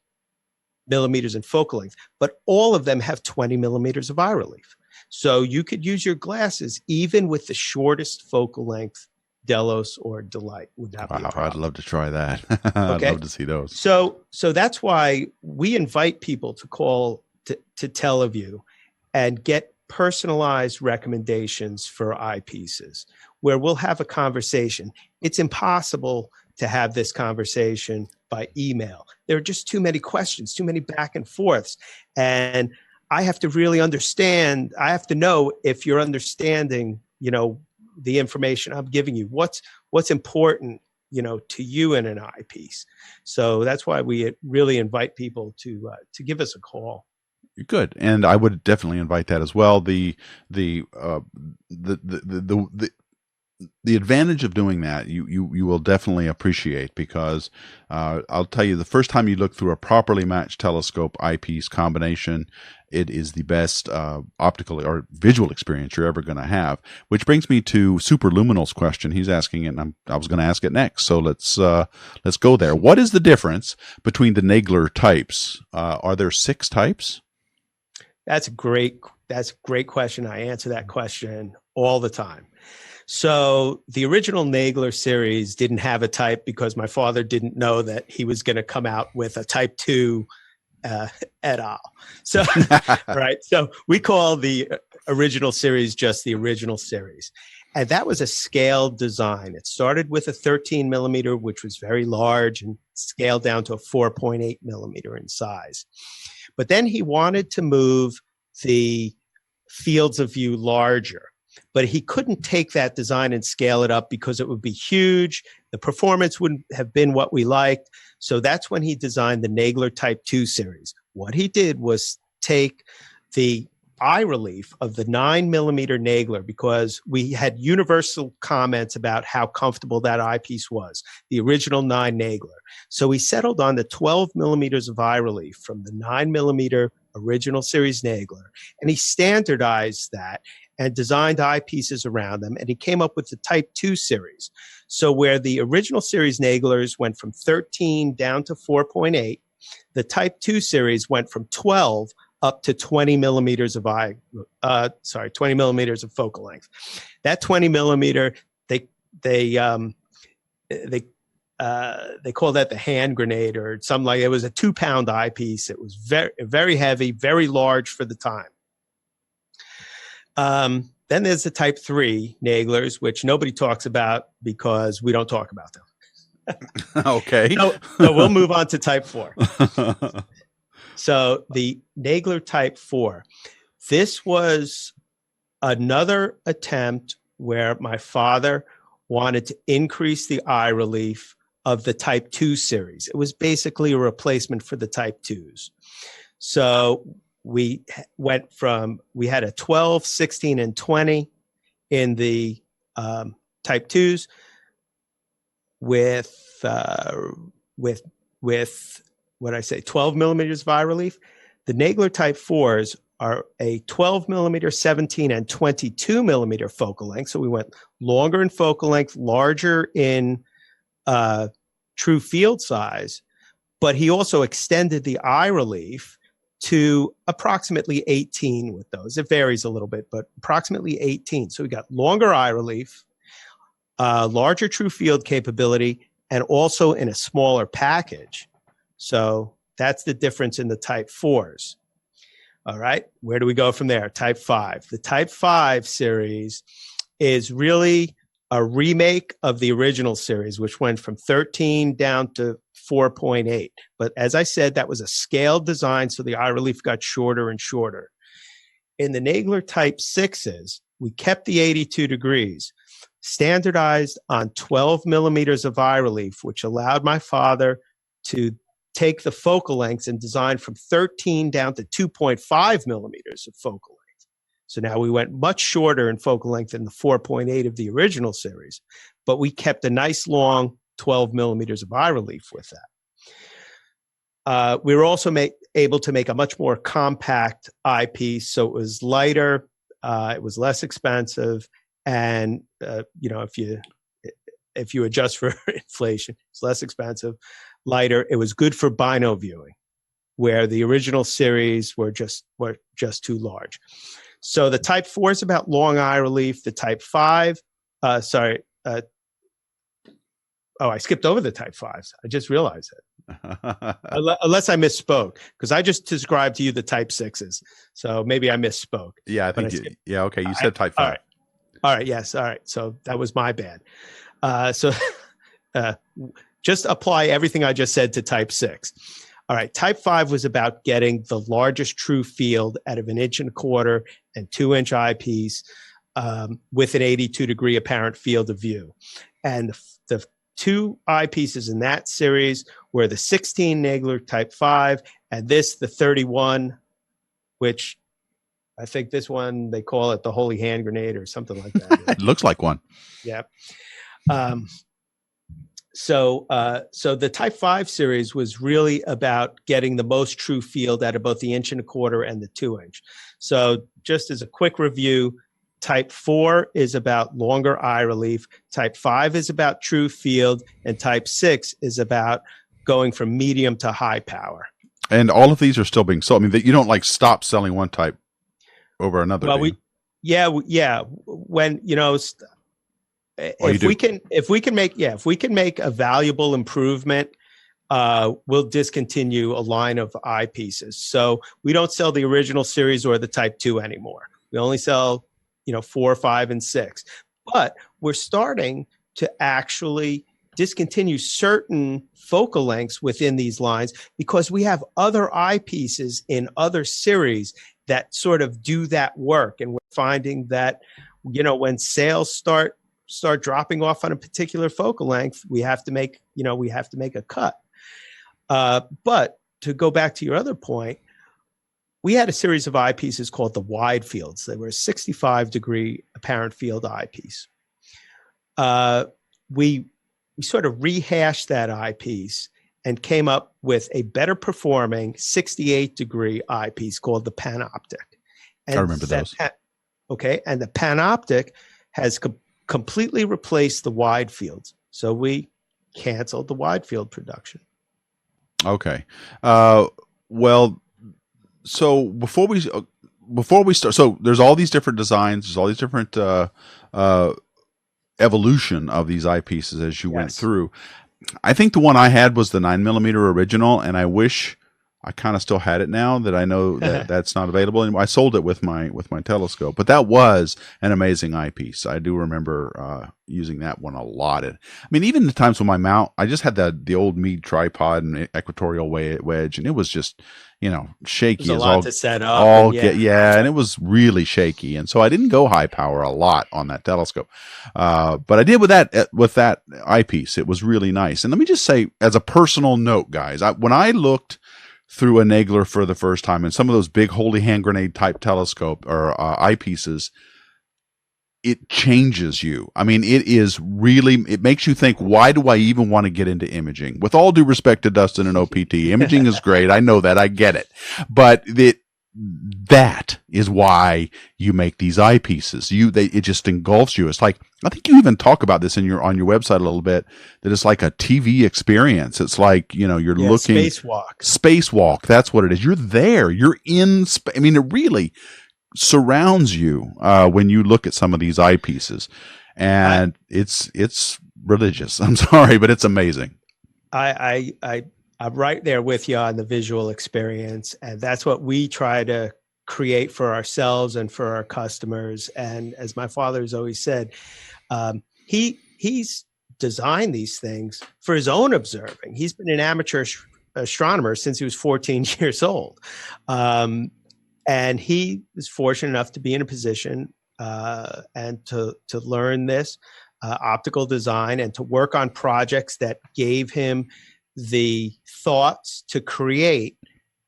millimeters in focal length, but all of them have 20 millimeters of eye relief. So you could use your glasses even with the shortest focal length Delos or Delight. Would not be a problem. I'd love to try that. I'd love to see those. So that's why we invite people to call to Televue and get personalized recommendations for eyepieces, where we'll have a conversation. It's impossible to have this conversation by email. There are just too many questions, too many back and forths. And I have to really understand, I have to know if you're understanding, the information I'm giving you, what's important, to you in an eyepiece. So that's why we really invite people to give us a call. Good, and I would definitely invite that as well. The advantage of doing that, you will definitely appreciate, because I'll tell you, the first time you look through a properly matched telescope eyepiece combination, it is the best optical or visual experience you're ever going to have. Which brings me to Superluminal's question. He's asking it, and I was going to ask it next. So let's go there. What is the difference between the Nagler types? Are there 6 types? That's a great question. I answer that question all the time. So the original Nagler series didn't have a type because my father didn't know that he was going to come out with a type 2 et al. So, right. So we call the original series just the original series. And that was a scaled design. It started with a 13 millimeter, which was very large, and scaled down to a 4.8 millimeter in size. But then he wanted to move the fields of view larger. But he couldn't take that design and scale it up because it would be huge. The performance wouldn't have been what we liked. So that's when he designed the Nagler Type 2 series. What he did was take the eye relief of the 9 millimeter Nagler, because we had universal comments about how comfortable that eyepiece was, the original 9 Nagler. So we settled on the 12 millimeters of eye relief from the 9 millimeter original series Nagler, and he standardized that and designed eyepieces around them, and he came up with the Type 2 series. So where the original series Naglers went from 13 down to 4.8, the Type 2 series went from 12 up to 20 millimeters of 20 millimeters of focal length. That 20 millimeter, they call that the hand grenade or something like it. It was a 2-pound eyepiece. It was very, very heavy, very large for the time. Then there's the Type 3 Naglers, which nobody talks about because we don't talk about them. Okay. So we'll move on to Type 4. So the Nagler Type 4, this was another attempt where my father wanted to increase the eye relief of the Type 2 series. It was basically a replacement for the Type 2s. So we had a 12, 16, and 20 in the Type 2s with 12 millimeters of eye relief. The Nagler Type 4s are a 12 millimeter, 17, and 22 millimeter focal length. So we went longer in focal length, larger in true field size, but he also extended the eye relief to approximately 18 with those. It varies a little bit, but approximately 18. So we got longer eye relief, larger true field capability, and also in a smaller package. So that's the difference in the Type 4s. All right. Where do we go from there? Type 5. The Type 5 series is really a remake of the original series, which went from 13 down to 4.8. But as I said, that was a scaled design, so the eye relief got shorter and shorter. In the Nagler Type 6s, we kept the 82 degrees, standardized on 12 millimeters of eye relief, which allowed my father to take the focal lengths and design from 13 down to 2.5 millimeters of focal length. So now we went much shorter in focal length than the 4.8 of the original series, but we kept a nice long 12 millimeters of eye relief with that. We were also able to make a much more compact eyepiece, so it was lighter, it was less expensive, and if you adjust for inflation, it's less expensive, lighter. It was good for bino viewing, where the original series were just too large. So the Type 4 is about long eye relief. The Type 5, I skipped over the Type 5s. I just realized it. Unless I misspoke, because I just described to you the Type 6s. So maybe I misspoke. Yeah, I think okay. You said Type 5. All right. Yes. All right. So that was my bad. Just apply everything I just said to Type 6. All right. Type 5 was about getting the largest true field out of 1.25 inch and 2-inch eyepiece with an 82 degree apparent field of view. And the two eyepieces in that series were the 16 Nagler Type 5 and the 31, which I think this one, they call it the Holy Hand Grenade or something like that. It looks like one. Yeah. So the Type 5 series was really about getting the most true field out of both the 1.25 inch and the 2-inch. So just as a quick review, Type 4 is about longer eye relief. Type 5 is about true field, and Type 6 is about going from medium to high power. And all of these are still being sold. I mean, you don't like stop selling one type over another. Well, when if we can make a valuable improvement, we'll discontinue a line of eyepieces. So we don't sell the original series or the Type 2 anymore. We only sell 4, 5, and 6. But we're starting to actually discontinue certain focal lengths within these lines because we have other eyepieces in other series that sort of do that work. And we're finding that, when sales start dropping off on a particular focal length, we have to make a cut. But to go back to your other point, we had a series of eyepieces called the wide fields. They were a 65 degree apparent field eyepiece. We sort of rehashed that eyepiece and came up with a better performing 68 degree eyepiece called the Panoptic. And I remember those. And the Panoptic has completely replaced the wide fields. So we canceled the wide field production. Okay. So before we start, so there's all these different designs, there's all these different evolution of these eyepieces as you went through. I think the one I had was the 9mm original, and I wish I kind of still had it now that I know that that's not available anymore. I sold it with my telescope, but that was an amazing eyepiece. I do remember using that one a lot. And I mean, even the times when my mount, I just had the old Meade tripod and equatorial wedge, and it was just shaky. There's a lot to set up. And it was really shaky, and so I didn't go high power a lot on that telescope. But I did with that eyepiece. It was really nice. And let me just say, as a personal note, guys, when I looked through a Nagler for the first time and some of those big holy hand grenade type telescope or eyepieces, it changes you. I mean, it makes you think, why do I even want to get into imaging? With all due respect to Dustin and OPT, imaging is great. I know that. I get it. But that is why you make these eyepieces. It just engulfs you. It's like, I think you even talk about this on your website a little bit, that it's like a TV experience. It's like, you're looking spacewalk. That's what it is. You're there. You're in space. I mean, it really surrounds you when you look at some of these eyepieces, and it's religious. I'm sorry, but it's amazing. I'm right there with you on the visual experience, and that's what we try to create for ourselves and for our customers. And as my father has always said, he's designed these things for his own observing. He's been an amateur astronomer since he was 14 years old. And he was fortunate enough to be in a position and to learn this optical design and to work on projects that gave him the thoughts to create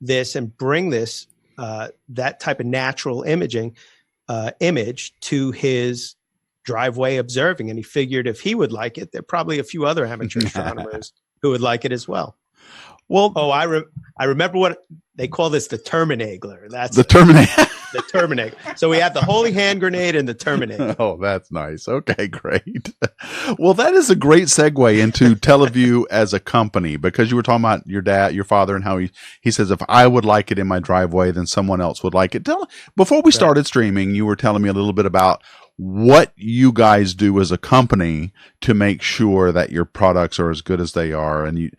this and bring this that type of natural image to his driveway observing. And he figured if he would like it, there are probably a few other amateur astronomers who would like it as well. Well, I remember what they call this, the Terminagler. That's the Terminator. The Terminator. So we have the holy hand grenade and the Terminator. Oh, that's nice. Okay, great. Well, that is a great segue into Televue as a company, because you were talking about your dad, your father, and how he says, if I would like it in my driveway, then someone else would like it. Before we started streaming, you were telling me a little bit about what you guys do as a company to make sure that your products are as good as they are. And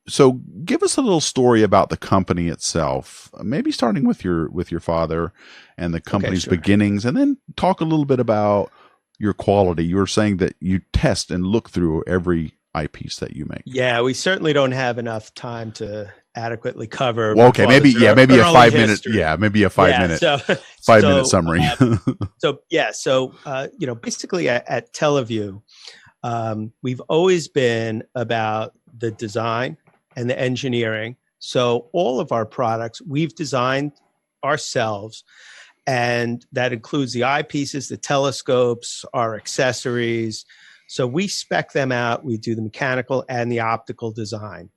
so give us a little story about the company itself, maybe starting with your father and the company's beginnings, and then talk a little bit about your quality. You were saying that you test and look through every eyepiece that you make. Yeah, we certainly don't have enough time to adequately cover. Well, okay, maybe a 5 minute. Yeah, maybe a 5 minute. 5 minute summary. Basically at Televue, we've always been about the design and the engineering. So all of our products we've designed ourselves, and that includes the eyepieces, the telescopes, our accessories. So we spec them out. We do the mechanical and the optical design.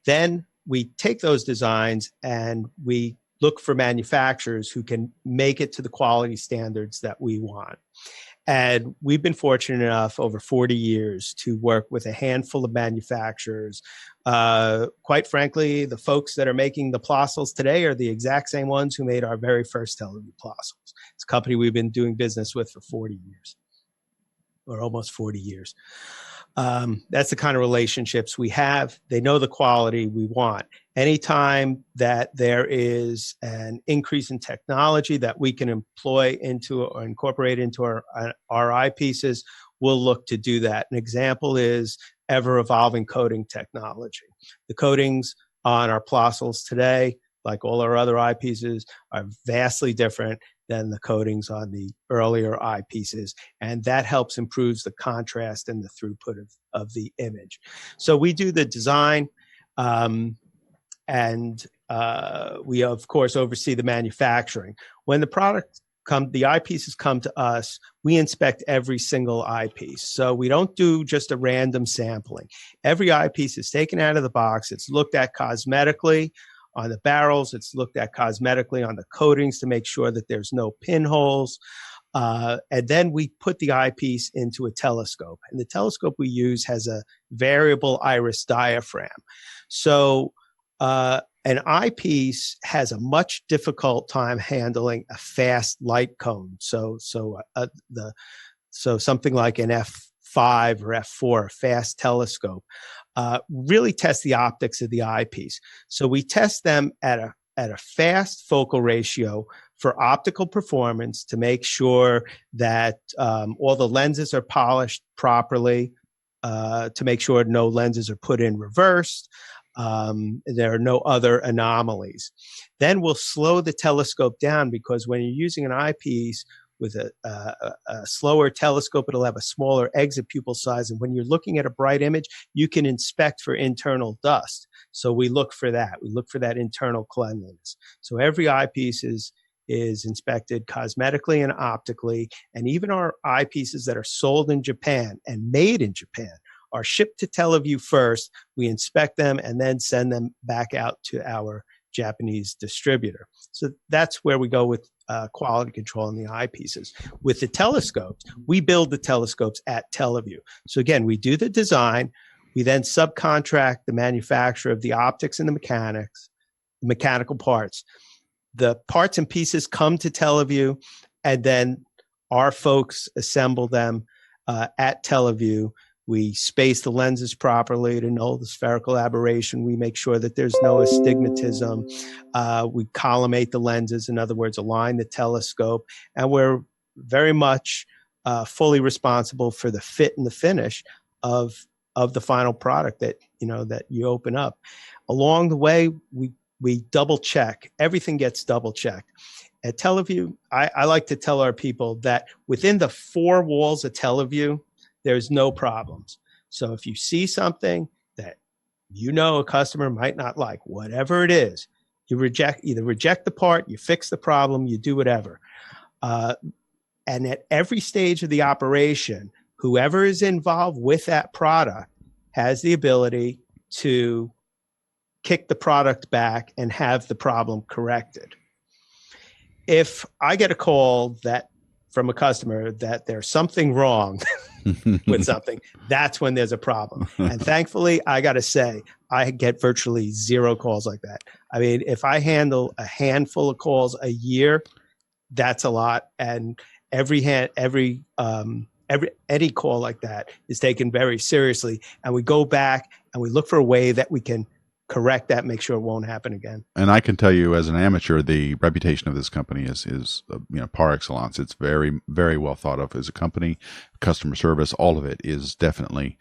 Then we take those designs and we look for manufacturers who can make it to the quality standards that we want. And we've been fortunate enough over 40 years to work with a handful of manufacturers. Quite frankly, the folks that are making the Plossels today are the exact same ones who made our very first Televue Plossels. It's a company we've been doing business with for 40 years. Or almost 40 years. That's the kind of relationships we have. They know the quality we want. Anytime that there is an increase in technology that we can employ into or incorporate into our eyepieces, we'll look to do that. An example is ever-evolving coating technology. The coatings on our Plossels today, like all our other eyepieces, are vastly different than the coatings on the earlier eyepieces. And that helps improves the contrast and the throughput of the image. So we do the design, and we, of course, oversee the manufacturing. When the eyepieces come to us, we inspect every single eyepiece. So we don't do just a random sampling. Every eyepiece is taken out of the box. It's looked at cosmetically. On the barrels, it's looked at cosmetically on the coatings to make sure that there's no pinholes. And then we put the eyepiece into a telescope. And the telescope we use has a variable iris diaphragm. So an eyepiece has a much difficult time handling a fast light cone. So something like an F5 or F4, a fast telescope, really test the optics of the eyepiece. So we test them at a fast focal ratio for optical performance to make sure that all the lenses are polished properly, to make sure no lenses are put in reversed. There are no other anomalies. Then we'll slow the telescope down, because when you're using an eyepiece with a slower telescope, it'll have a smaller exit pupil size. And when you're looking at a bright image, you can inspect for internal dust. So we look for that. We look for that internal cleanliness. So every eyepiece is inspected cosmetically and optically. And even our eyepieces that are sold in Japan and made in Japan are shipped to Televue first. We inspect them and then send them back out to our Japanese distributor. So that's where we go with quality control in the eyepieces. With the telescopes, we build the telescopes at Televue. So again, we do the design. We then subcontract the manufacture of the optics and the mechanical parts. The parts and pieces come to Televue, and then our folks assemble them at Televue. We space the lenses properly to null the spherical aberration. We make sure that there's no astigmatism. We collimate the lenses, in other words, align the telescope, and we're very much fully responsible for the fit and the finish of the final product that you open up. Along the way, we double check. Everything gets double checked. At Televue, I like to tell our people that within the four walls of Televue, there's no problems. So if you see something that a customer might not like, whatever it is, you either reject the part, you fix the problem, you do whatever. And at every stage of the operation, whoever is involved with that product has the ability to kick the product back and have the problem corrected. If I get a call from a customer that there's something wrong with something, that's when there's a problem. And thankfully, I got to say, I get virtually zero calls like that. I mean, if I handle a handful of calls a year, that's a lot. And any call like that is taken very seriously. And we go back and we look for a way that we can correct that, make sure it won't happen again. And I can tell you, as an amateur, the reputation of this company is par excellence. It's very, very well thought of as a company. Customer service, all of it is definitely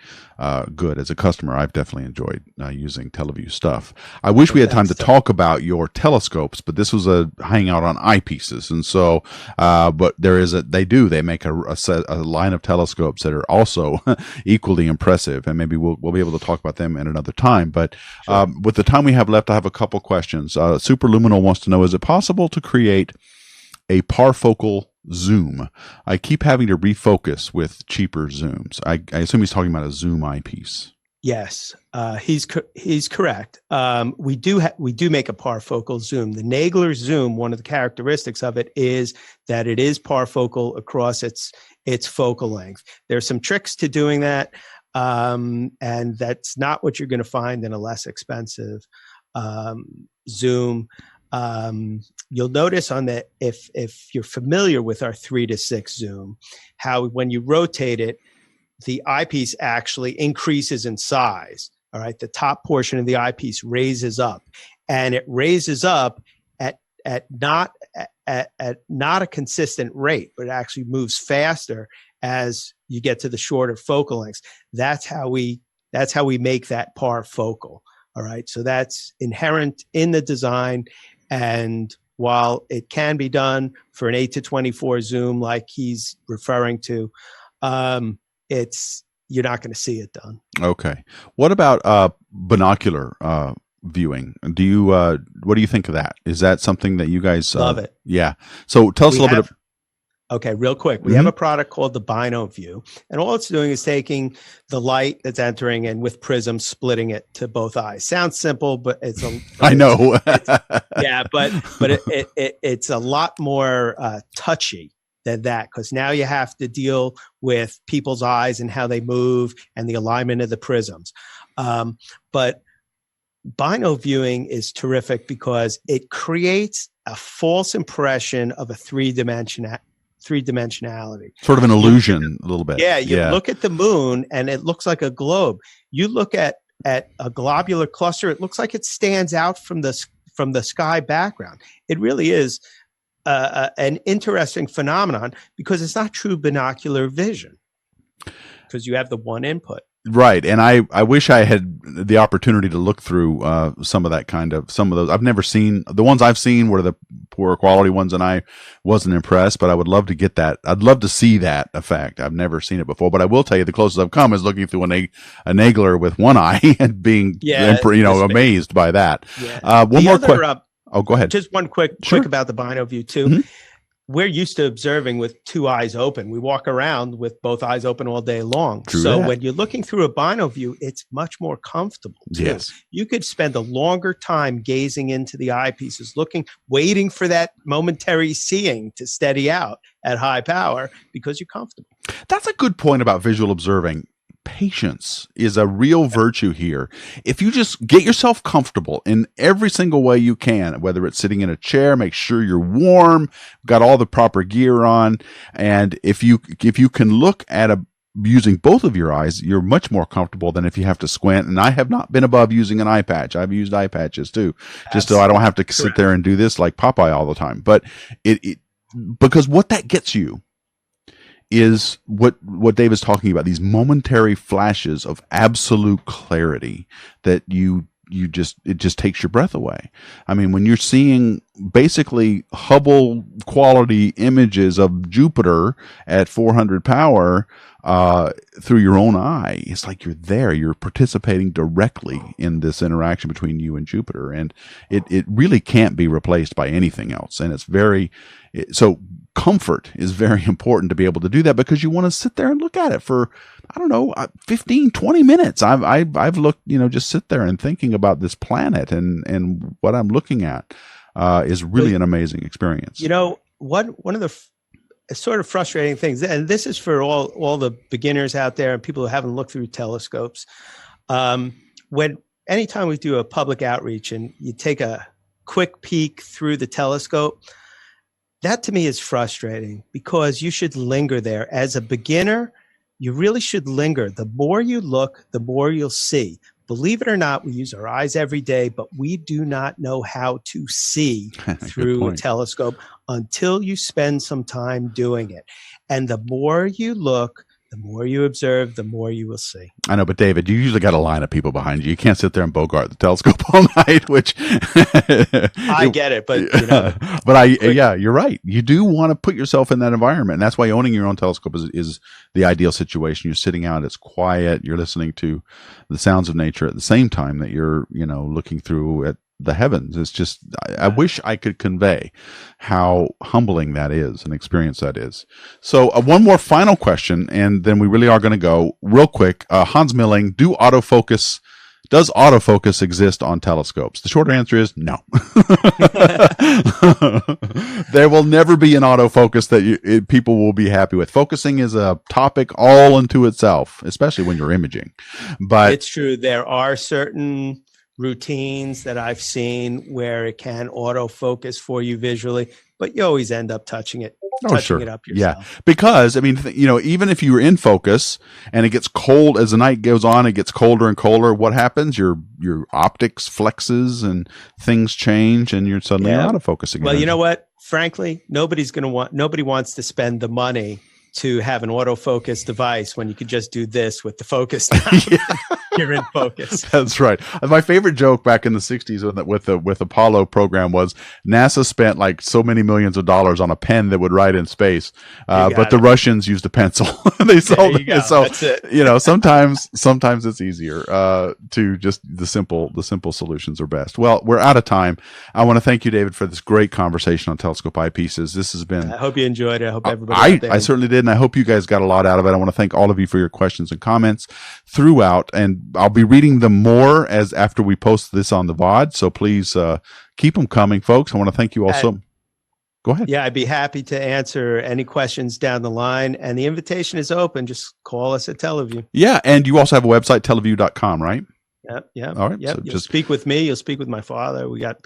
good. As a customer, I've definitely enjoyed using Televue stuff. I wish we had time to talk about your telescopes, but this was a hangout on eyepieces, and so but they make a line of telescopes that are also equally impressive, and maybe we'll be able to talk about them at another time. But sure. With the time we have left, I have a couple questions. Superluminal wants to know: is it possible to create a parfocal zoom? I keep having to refocus with cheaper zooms. I assume he's talking about a zoom eyepiece. Yes, he's correct. We do make a parfocal zoom. The Nagler zoom, one of the characteristics of it is that it is parfocal across its focal length. There's some tricks to doing that, and that's not what you're going to find in a less expensive zoom. You'll notice on that, if you're familiar with our 3-to-6 zoom, how when you rotate it, the eyepiece actually increases in size. All right, the top portion of the eyepiece raises up, and it raises up at not a consistent rate, but it actually moves faster as you get to the shorter focal lengths. That's how we make that parfocal. All right, so that's inherent in the design. And while it can be done for an 8-to-24 zoom, like he's referring to, you're not going to see it done. Okay. What about binocular viewing? What do you think of that? Is that something that you guys love it? Yeah. So tell us a little bit. Okay, real quick. We have a product called the BinoView, and all it's doing is taking the light that's entering and with prisms splitting it to both eyes. Sounds simple, but I know. It's a lot more touchy than that, because now you have to deal with people's eyes and how they move and the alignment of the prisms. But bino viewing is terrific because it creates a false impression of a three-dimensionality. Sort of an illusion, a little bit. Yeah, you look at the moon and it looks like a globe. You look at a globular cluster, it looks like it stands out from the sky background. It really is an interesting phenomenon because it's not true binocular vision, because you have the one input. Right, and I wish I had the opportunity to look through some of those. I've never seen the ones I've seen were the poorer quality ones, and I wasn't impressed. But I would love to get that. I'd love to see that effect. I've never seen it before, but I will tell you the closest I've come is looking through a Nagler with one eye and being amazed by that. Yeah. One more question. Go ahead. Just one quick about the BinoView too. Mm-hmm. We're used to observing with two eyes open. We walk around with both eyes open all day long. When you're looking through a BinoView, it's much more comfortable too. Yes. You could spend a longer time gazing into the eyepieces, waiting for that momentary seeing to steady out at high power because you're comfortable. That's a good point about visual observing. Patience is a real virtue here. If you just get yourself comfortable in every single way you can, whether it's sitting in a chair, make sure you're warm, got all the proper gear on, and if you can look at a using both of your eyes, you're much more comfortable than if you have to squint. And I have not been above using an eye patch. I've used eye patches too, just so I don't have to sit there and do this like Popeye all the time. But because what that gets you is what Dave is talking about, these momentary flashes of absolute clarity that it just takes your breath away. I mean, when you're seeing basically Hubble quality images of Jupiter at 400 power through your own eye, it's like you're there. You're participating directly in this interaction between you and Jupiter, and it really can't be replaced by anything else. And so comfort is very important to be able to do that, because you want to sit there and look at it for, I don't know, 15, 20 minutes. I've looked, just sit there and thinking about this planet and what I'm looking at is really an amazing experience. One of the sort of frustrating things, and this is for all the beginners out there and people who haven't looked through telescopes. Anytime we do a public outreach and you take a quick peek through the telescope, that to me is frustrating, because you should linger there. As a beginner, you really should linger. The more you look, the more you'll see. Believe it or not, we use our eyes every day, but we do not know how to see through a telescope until you spend some time doing it. And the more you look, the more you observe, the more you will see. I know, but David, you usually got a line of people behind you. You can't sit there and bogart the telescope all night, which I get it, but yeah, you're right. You do want to put yourself in that environment. And that's why owning your own telescope is the ideal situation. You're sitting out, it's quiet, you're listening to the sounds of nature at the same time that you're, looking through at the heavens. It's just, I wish I could convey how humbling that is, an experience that is. So one more final question, and then we really are going to go real quick. Hans Milling, does autofocus exist on telescopes? The short answer is no. There will never be an autofocus that people will be happy with. Focusing is a topic all unto itself, especially when you're imaging. But it's true. There are certain routines that I've seen where it can autofocus for you visually, but you always end up touching it up yourself. Yeah, because even if you're in focus and it gets cold as the night goes on, it gets colder and colder. What happens? Your optics flexes and things change, and you're suddenly out of focus again. Well, you know what? Frankly, nobody wants to spend the money to have an autofocus device when you could just do this with the focus. You're in focus. That's right. My favorite joke back in the 60s with Apollo program was NASA spent like so many millions of dollars on a pen that would write in space, but the Russians used a pencil. They sold it. So that's it. sometimes it's easier to just the simple solutions are best. Well, we're out of time. I want to thank you, David, for this great conversation on telescope eyepieces. This has been. I hope you enjoyed it. I hope everybody. I certainly did, and I hope you guys got a lot out of it. I want to thank all of you for your questions and comments throughout, and I'll be reading them more after we post this on the VOD. So please keep them coming, folks. I want to thank you also. Go ahead. Yeah, I'd be happy to answer any questions down the line. And the invitation is open. Just call us at Televue. Yeah, and you also have a website, televue.com, right? Yeah. All right. Yep. So You'll speak with me. You'll speak with my father. We got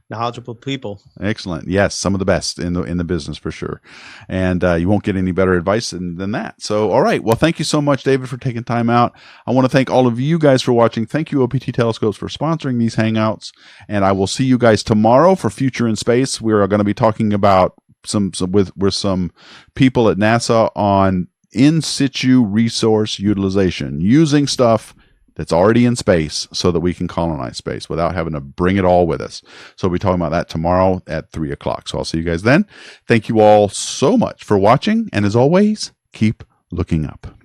knowledgeable people. Excellent. Yes, some of the best in the business for sure. And you won't get any better advice than that. So, all right. Well, thank you so much, David, for taking time out. I want to thank all of you guys for watching. Thank you, OPT Telescopes, for sponsoring these Hangouts. And I will see you guys tomorrow for Future in Space. We are going to be talking about with some people at NASA on in situ resource utilization, using stuff that's already in space so that we can colonize space without having to bring it all with us. So we'll be talking about that tomorrow at 3:00. So I'll see you guys then. Thank you all so much for watching. And as always, keep looking up.